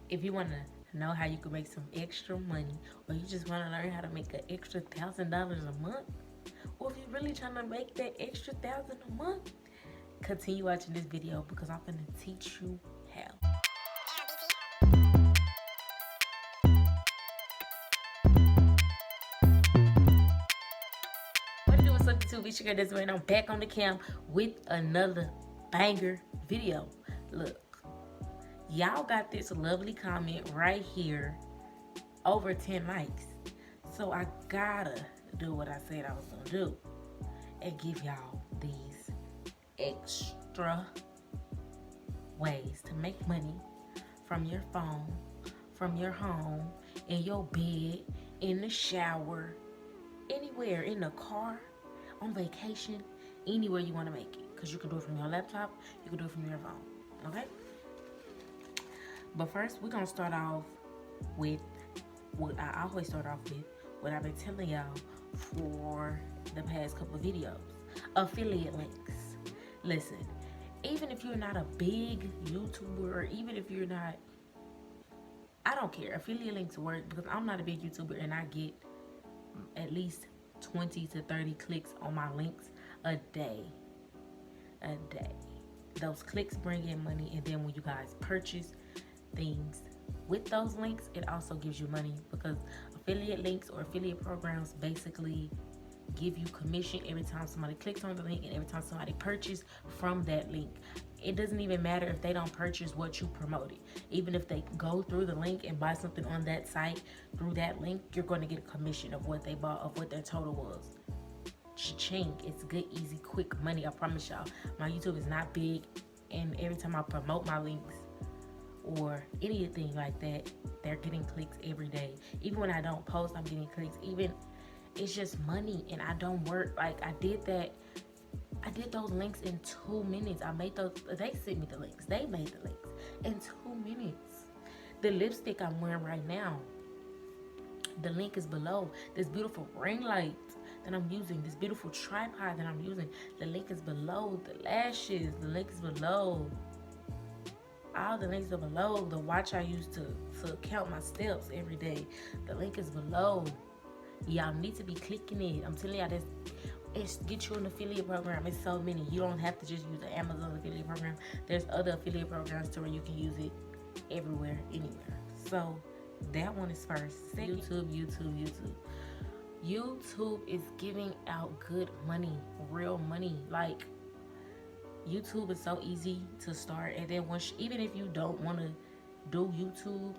If you want to know how you can make some extra money, or you just want to learn how to make an extra $1,000 a month, or if you're really trying to make that extra 1,000 a month, continue watching this video because I'm going to teach you how. What it do? What's up, YouTube? It's your girl DeSiree, and I'm back on the cam with another banger video. Look, y'all got this lovely comment right here, over 10 likes. So I gotta do what I said I was gonna do and give y'all these extra ways to make money from your phone, from your home, in your bed, in the shower, anywhere, in the car, on vacation, anywhere you want to make it. Because you can do it from your laptop, you can do it from your phone, okay? But first, we're going to start off with what I always start off with, what I've been telling y'all for the past couple of videos. Affiliate links. Listen, even if you're not a big YouTuber, or even if you're not, I don't care. Affiliate links work because I'm not a big YouTuber and I get at least 20 to 30 clicks on my links a day. Those clicks bring in money, and then when you guys purchase things with those links, it also gives you money because affiliate links or affiliate programs basically give you commission every time somebody clicks on the link and every time somebody purchases from that link. It doesn't even matter if they don't purchase what you promoted. Even if they go through the link and buy something on that site through that link, you're going to get a commission of what they bought, of what their total was. Cha-ching. It's good, easy, quick money. I promise y'all. My YouTube is not big, and every time I promote my links or anything like that, they're getting clicks every day. Even when I don't post, I'm getting clicks. Even it's just money, and I don't work. Like, I did those links in 2 minutes. I made those. They sent me the links. They made the links in 2 minutes. The lipstick I'm wearing right now, the link is below. This beautiful ring light that I'm using, this beautiful tripod that I'm using, the link is below. The lashes, the link is below. All the links are below. The watch I use to count my steps every day, the link is below. Y'all need to be clicking it. I'm telling y'all, it's get you an affiliate program. It's so many. You don't have to just use the Amazon affiliate program. There's other affiliate programs to where you can use it everywhere, anywhere. So that one is first. Second, YouTube is giving out good money, real money. Like, YouTube is so easy to start, and then once, even if you don't want to do YouTube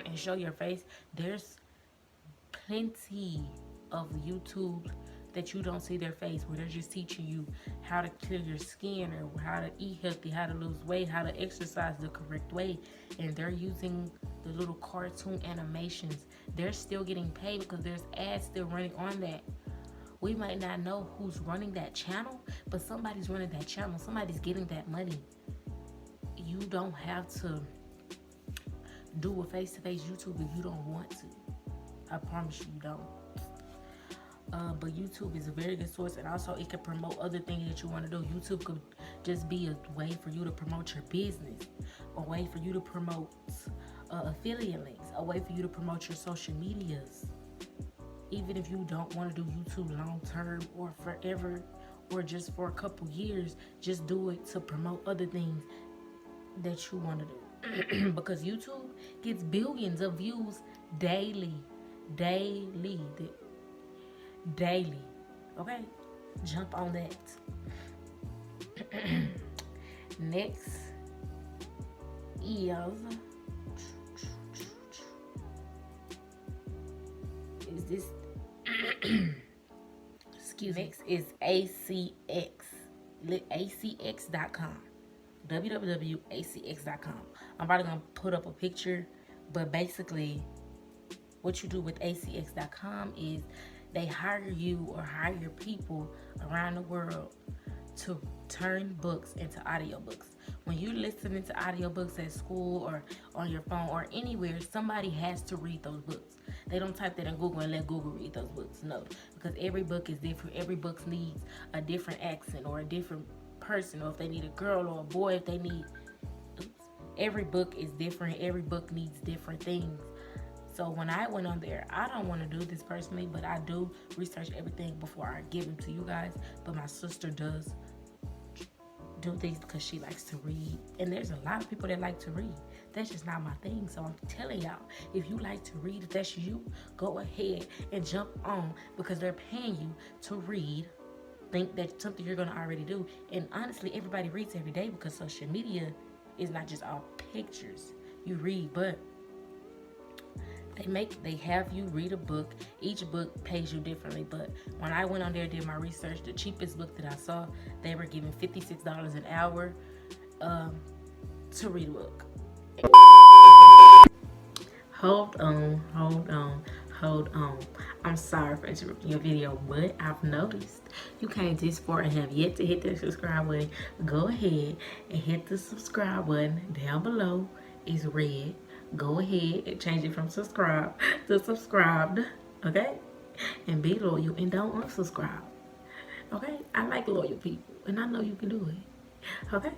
and show your face, there's plenty of YouTube that you don't see their face, where they're just teaching you how to clear your skin, or how to eat healthy, how to lose weight, how to exercise the correct way, and they're using the little cartoon animations. They're still getting paid because there's ads still running on that. We might not know who's running that channel, but somebody's running that channel. Somebody's getting that money. You don't have to do a face-to-face YouTube if you don't want to. I promise you don't. But YouTube is a very good source, and also it can promote other things that you want to do. YouTube could just be a way for you to promote your business, a way for you to promote affiliate links, a way for you to promote your social medias. Even if you don't want to do YouTube long term or forever, or just for a couple years, just do it to promote other things that you want to do. Because YouTube gets billions of views daily. Okay, jump on that. Next is this excuse me. Next is ACX.com. www.acx.com. I'm probably gonna put up a picture, but basically what you do with ACX.com is they hire you or hire people around the world to turn books into audiobooks. When you're listening to audiobooks at school or on your phone or anywhere, somebody has to read those books. They don't type that in Google and let Google read those books. No, because every book is different. Every book needs a different accent or a different person, or if they need a girl or a boy, if they need every book is different. Every book needs different things. So when I went on there, I don't want to do this personally, but I do research everything before I give them to you guys. But my sister does do things because she likes to read, and there's a lot of people that like to read. That's just not my thing. So I'm telling y'all, if you like to read, if that's you, go ahead and jump on, because they're paying you to read. Think that's something you're gonna already do. And honestly, everybody reads every day, because social media is not just all pictures. You read, but they have you read a book. Each book pays you differently. But when I went on there and did my research, the cheapest book that I saw, they were giving $56 an hour to read a book. Hold on. I'm sorry for interrupting your video, but I've noticed you came this far and have yet to hit that subscribe button. Go ahead and hit the subscribe button down below. It's red. Go ahead and change it from subscribe to subscribed, okay? And be loyal and don't unsubscribe, okay? I like loyal people, and I know you can do it, okay?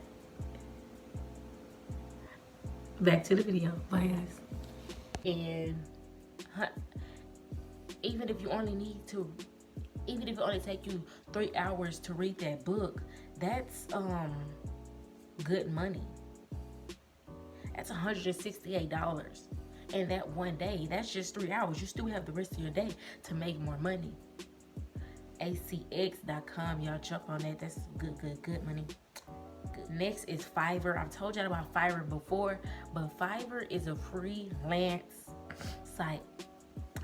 Back to the video. Bye, guys. And even if you only take you 3 hours to read that book, that's good money. That's $168. And that one day, that's just 3 hours. You still have the rest of your day to make more money. ACS.com, y'all jump on that. That's good money. Next is Fiverr. I've told y'all about Fiverr before, but Fiverr is a freelance site.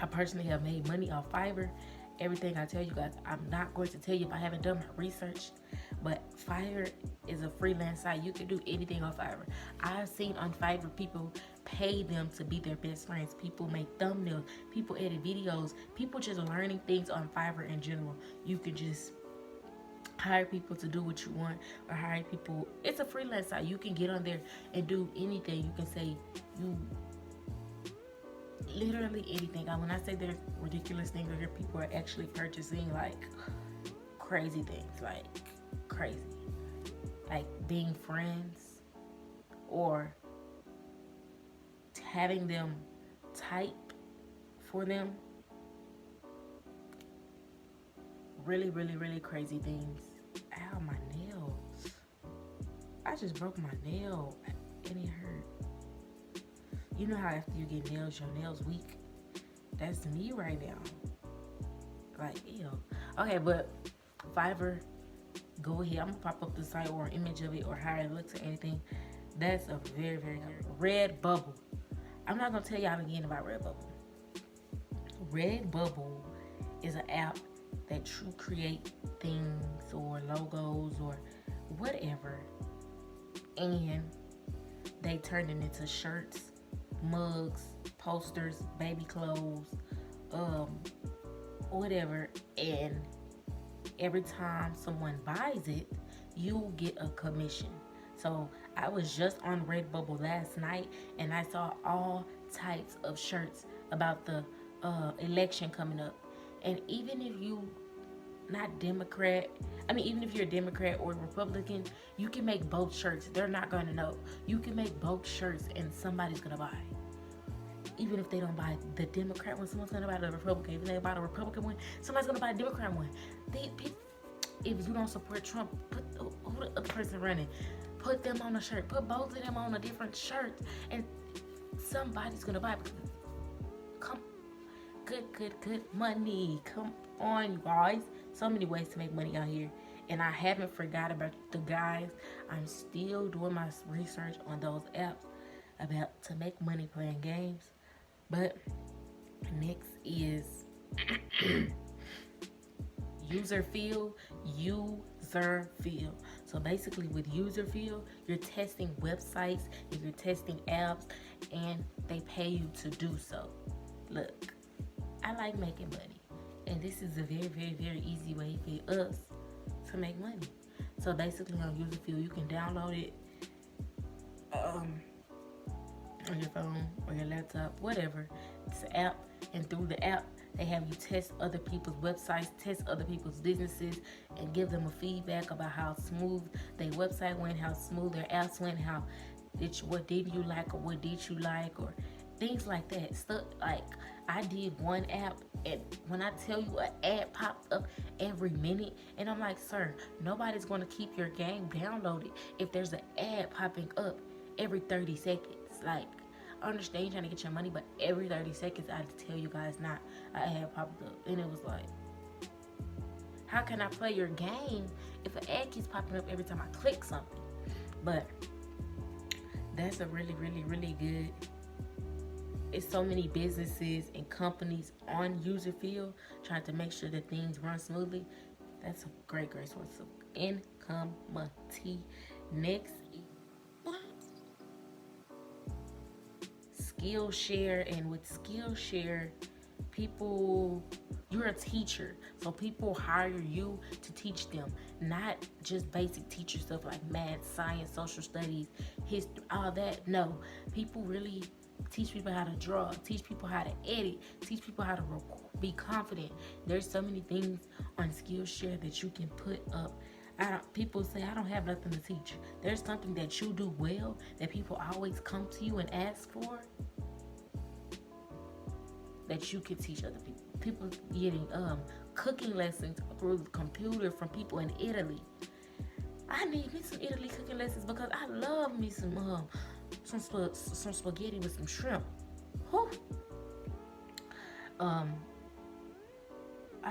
I personally have made money off Fiverr. Everything I tell you guys, I'm not going to tell you if I haven't done my research, but Fiverr is a freelance site. You can do anything on Fiverr. I've seen on Fiverr people pay them to be their best friends. People make thumbnails. People edit videos. People just learning things on Fiverr in general. You can just hire people to do what you want, or hire people. It's a freelance site. You can get on there and do anything. You can say literally anything. When I say there's ridiculous things over here, people are actually purchasing like crazy things, like being friends, or having them type for them. Really crazy things. Ow, my nails. I just broke my nail and it hurt. You know how after you get nails, your nails weak? That's me right now. Like, ew. Okay, but Fiverr, go ahead. I'm gonna pop up the site or an image of it or how it looks or anything. That's a very good. Redbubble. I'm not gonna tell y'all again about Redbubble. Redbubble is an app that you create things or logos or whatever, and they turn it into shirts, mugs, posters, baby clothes, whatever, and every time someone buys it, you get a commission. So I was just on Redbubble last night, and I saw all types of shirts about the election coming up. And even if you not Democrat, even if you're a Democrat or a Republican, you can make both shirts. They're not going to know. You can make both shirts and somebody's going to buy. Even if they don't buy the Democrat one, someone's going to buy the Republican. If they buy the Republican one, somebody's going to buy the Democrat one. If you don't support Trump, put who the other person running, put them on a shirt. Put both of them on a different shirt, and somebody's going to buy it. Come, good money. Come on, you guys. So many ways to make money out here. And I haven't forgot about the guys. I'm still doing my research on those apps about to make money playing games. But next is UserFeel. So basically with UserFeel, you're testing websites and you're testing apps, and they pay you to do so. Look, I like making money, and this is a very easy way for us to make money. So basically on UserFeel, you can download it on your phone or your laptop, whatever. It's an app, and through the app, they have you test other people's websites, test other people's businesses, and give them a feedback about how smooth their website went, how smooth their apps went, how what didn't you like, or what did you like, or things like that. Stuff like, I did one app, and when I tell you an ad popped up every minute, and I'm like, sir, nobody's going to keep your game downloaded if there's an ad popping up every 30 seconds. Like, I understand you're trying to get your money, but every 30 seconds I had to tell you guys not an ad popped up. And it was like, how can I play your game if an ad keeps popping up every time I click something? But that's a really, really, really good. It's so many businesses and companies on UserFeel trying to make sure that things run smoothly. That's a great source of income. Next, Skillshare. And with Skillshare, you're a teacher, so people hire you to teach them, not just basic teacher stuff like math, science, social studies, history, all that. No, people really teach people how to draw, teach people how to edit, teach people how to be confident. There's so many things on Skillshare that you can put up. People say, I don't have nothing to teach. There's something that you do well that people always come to you and ask for, that you can teach other people. People getting cooking lessons through the computer from people in Italy. I need me some Italy cooking lessons because I love me some spaghetti with some shrimp. Whew. I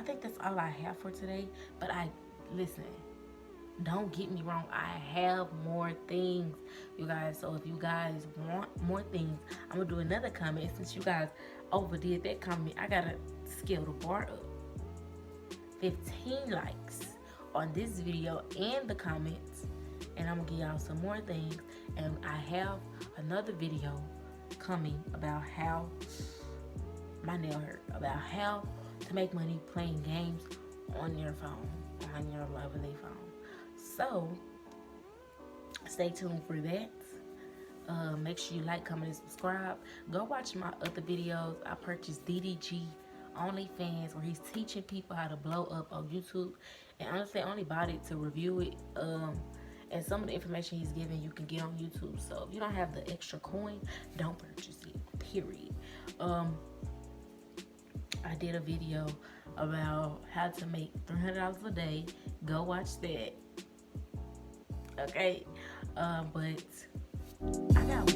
think that's all I have for today. But listen, don't get me wrong, I have more things, you guys. So if you guys want more things, I'm gonna do another comment. Since you guys overdid that comment, I gotta scale the bar up. 15 likes on this video and the comments, and I'm gonna give y'all some more things. And I have another video coming about how my nail hurt, about how to make money playing games on your phone, on your lovely phone. So stay tuned for that. Make sure you like, comment, and subscribe. Go watch my other videos. I purchased DDG OnlyFans, where he's teaching people how to blow up on YouTube. And honestly, I only bought it to review it. And some of the information he's giving you can get on YouTube. So if you don't have the extra coin, don't purchase it, period. I did a video about how to make $300 a day. Go watch that. Okay, but I got